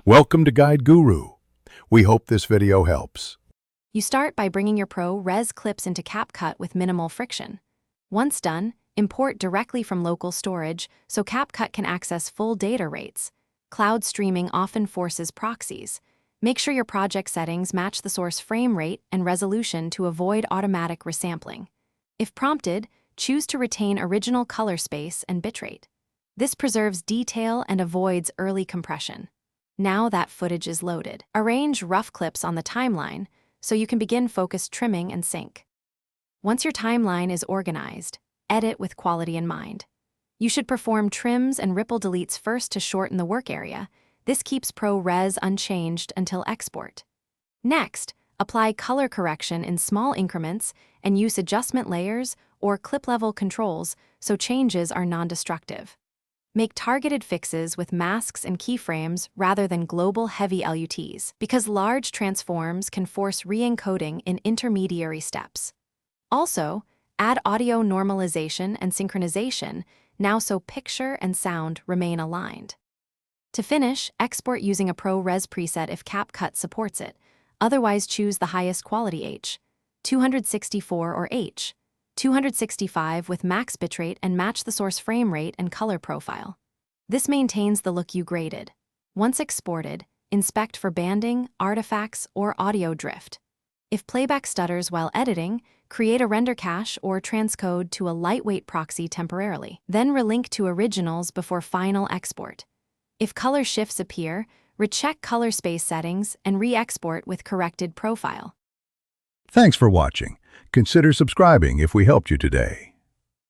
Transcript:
Welcome to Guide Guru. We hope this video helps. You start by bringing your ProRes clips into Capcut with minimal friction. Once done, import directly from local storage so Capcut can access full data rates. Cloud streaming often forces proxies. Make sure your project settings match the source frame rate and resolution to avoid automatic resampling. If prompted, choose to retain original color space and bitrate. This preserves detail and avoids early compression. Now that footage is loaded, arrange rough clips on the timeline so you can begin focused trimming and sync. Once your timeline is organized, edit with quality in mind. You should perform trims and ripple deletes first to shorten the work area. This keeps ProRes unchanged until export. Next, apply color correction in small increments and use adjustment layers or clip-level controls so changes are non-destructive. Make targeted fixes with masks and keyframes rather than global heavy LUTs, because large transforms can force re-encoding in intermediary steps. Also, add audio normalization and synchronization now so picture and sound remain aligned. To finish, export using a ProRes preset if Capcut supports it. Otherwise, choose the highest quality H, 264 or H, 265 with max bitrate and match the source frame rate and color profile. This maintains the look you graded. Once exported, inspect for banding, artifacts, or audio drift. If playback stutters while editing, create a render cache or transcode to a lightweight proxy temporarily. Then relink to originals before final export. If color shifts appear, recheck color space settings and re-export with corrected profile. Thanks for watching. Consider subscribing if we helped you today.